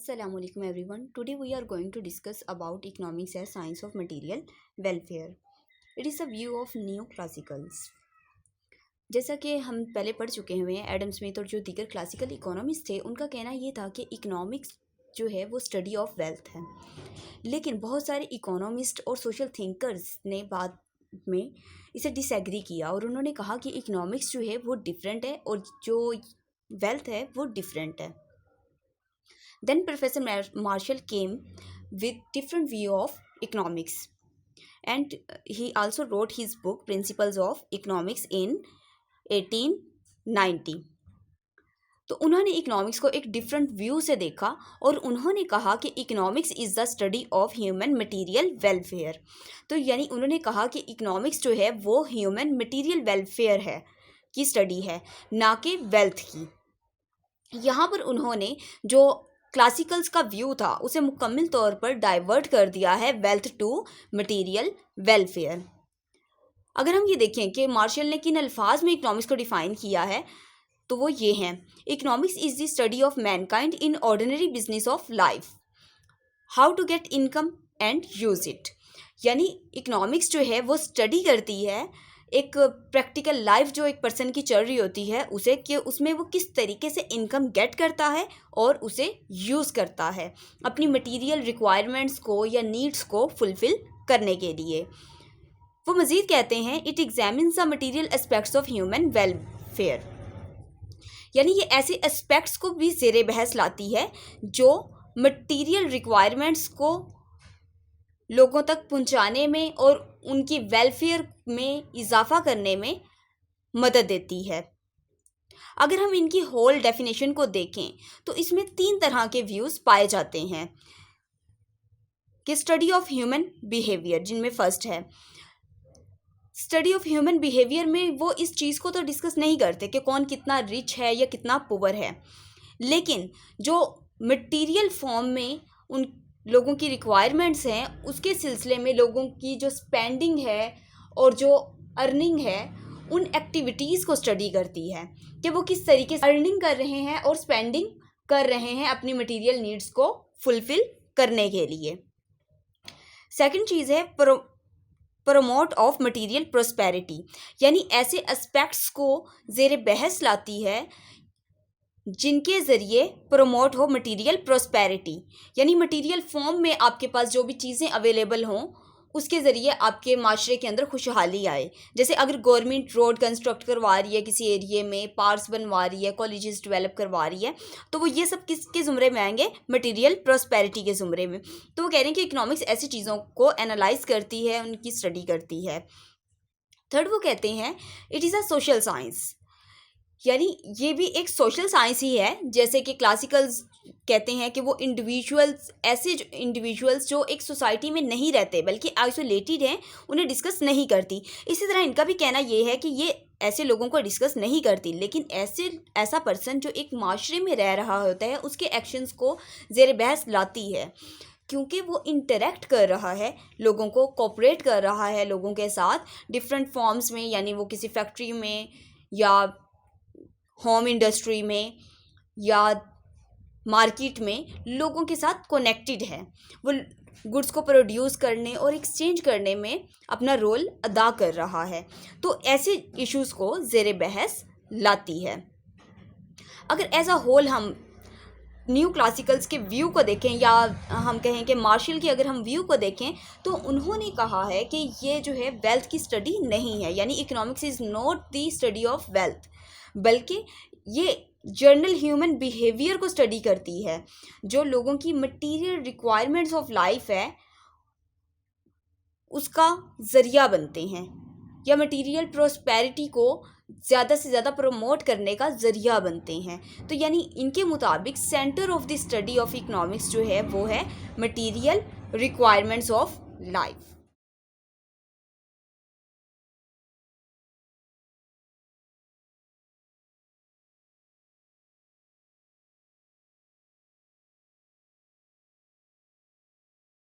Assalamualaikum everyone. Today we are going to discuss about economics as science of material welfare. It is a view of neoclassicals. जैसा कि हम पहले पढ़ चुके हुए हैं, एडम स्मिथ और जो दीगर क्लासिकल इकोनॉमिस्ट थे उनका कहना ये था कि इकोनॉमिक्स जो है वो स्टडी ऑफ वेल्थ है। लेकिन बहुत सारे इकोनॉमिस्ट और सोशल थिंकर्स ने बाद में इसे डिसएग्री किया और उन्होंने कहा कि इकोनॉमिक्स जो है वो डिफरेंट है और जो वेल्थ है वो डिफरेंट है। Then Professor Marshall came with different view of economics, and he also wrote his book Principles of Economics in 1890. तो उन्होंने इकोनॉमिक्स को एक डिफरेंट व्यू से देखा और उन्होंने कहा कि economics is the study of human material welfare. तो यानी उन्होंने कहा कि इकोनॉमिक्स जो है वो ह्यूमन मटेरियल वेलफेयर है की स्टडी है, ना कि वेल्थ की। यहाँ पर उन्होंने जो क्लासिकल्स का व्यू था उसे मुकम्मल तौर पर डाइवर्ट कर दिया है वेल्थ टू मटेरियल वेलफेयर। अगर हम ये देखें कि मार्शल ने किन अल्फाज में इकोनॉमिक्स को डिफ़ाइन किया है तो वो ये हैं: economics is the study of mankind in ordinary business of life, how to get income and use it. यानी इकोनॉमिक्स जो है वो स्टडी करती है एक प्रैक्टिकल लाइफ जो एक पर्सन की चल रही होती है उसे, कि उसमें वो किस तरीके से इनकम गेट करता है और उसे यूज़ करता है अपनी मटेरियल रिक्वायरमेंट्स को या नीड्स को फुलफ़िल करने के लिए। वो मज़ीद कहते हैं it examines the material aspects of human welfare, यानी ये ऐसे एस्पेक्ट्स को भी ज़ेरे बहस लाती है जो मटेरियल रिक्वायरमेंट्स को लोगों तक पहुंचाने में और उनकी वेलफेयर में इजाफा करने में मदद देती है। अगर हम इनकी होल डेफिनेशन को देखें तो इसमें 3 तरह के व्यूज़ पाए जाते हैं कि स्टडी ऑफ ह्यूमन बिहेवियर, जिनमें फर्स्ट है स्टडी ऑफ ह्यूमन बिहेवियर में वो इस चीज़ को तो डिस्कस नहीं करते कि कौन कितना रिच है या कितना पुअर है, लेकिन जो मटेरियल फॉर्म में उन लोगों की रिक्वायरमेंट्स हैं उसके सिलसिले में लोगों की जो स्पेंडिंग है और जो अर्निंग है उन एक्टिविटीज़ को स्टडी करती है कि वो किस तरीके से अर्निंग कर रहे हैं और स्पेंडिंग कर रहे हैं अपनी मटेरियल नीड्स को फुलफ़िल करने के लिए। सेकंड चीज़ है प्रमोट ऑफ मटेरियल प्रोस्पेरिटी, यानी ऐसे एस्पेक्ट्स को ज़ेरे बहस लाती है जिनके ज़रिए प्रमोट हो मटेरियल प्रोस्पेरिटी, यानी मटेरियल फॉर्म में आपके पास जो भी चीज़ें अवेलेबल हों उसके ज़रिए आपके माशरे के अंदर खुशहाली आए। जैसे अगर गवर्नमेंट रोड कंस्ट्रक्ट करवा रही है किसी एरिए में, पार्क्स बनवा रही है, कॉलेजेस डेवलप करवा रही है, तो वो ये सब किसके ज़ुमरे में आएंगे? मटेरियल प्रोस्पेरिटी के ज़ुमरे में। तो वो कह रहे हैं कि इकोनॉमिक्स ऐसी चीज़ों को एनालाइज करती है, उनकी स्टडी करती है। थर्ड, वो कहते हैं it is a social science, यानी ये भी एक सोशल साइंस ही है। जैसे कि क्लासिकल्स कहते हैं कि वो इंडिविजुअल्स, ऐसे इंडिविजुअल्स जो एक सोसाइटी में नहीं रहते बल्कि आइसोलेटेड हैं, उन्हें डिस्कस नहीं करती। इसी तरह इनका भी कहना ये है कि ये ऐसे लोगों को डिस्कस नहीं करती, लेकिन ऐसा पर्सन जो एक माशरे में रह रहा होता है उसके एक्शंस को ज़ेरे बहस लाती है, क्योंकि वो इंटरेक्ट कर रहा है, लोगों को कोऑपरेट कर रहा है लोगों के साथ डिफरेंट फॉर्म्स में, यानी वो किसी फैक्ट्री में या होम इंडस्ट्री में या मार्केट में लोगों के साथ कनेक्टेड है, वो गुड्स को प्रोड्यूस करने और एक्सचेंज करने में अपना रोल अदा कर रहा है। तो ऐसे इश्यूज़ को ज़ेरे बहस लाती है। अगर एज अ होल हम न्यू क्लासिकल्स के व्यू को देखें या हम कहें कि मार्शल की अगर हम व्यू को देखें तो उन्होंने कहा है कि ये जो है वेल्थ की स्टडी नहीं है, यानी economics is not the study of wealth, बल्कि ये जनरल ह्यूमन बिहेवियर को स्टडी करती है, जो लोगों की मटेरियल रिक्वायरमेंट्स ऑफ लाइफ है उसका ज़रिया बनते हैं या मटेरियल प्रोस्पेरिटी को ज़्यादा से ज़्यादा प्रमोट करने का ज़रिया बनते हैं। तो यानी इनके मुताबिक centre of the study of economics जो है वो है मटेरियल रिक्वायरमेंट्स ऑफ लाइफ।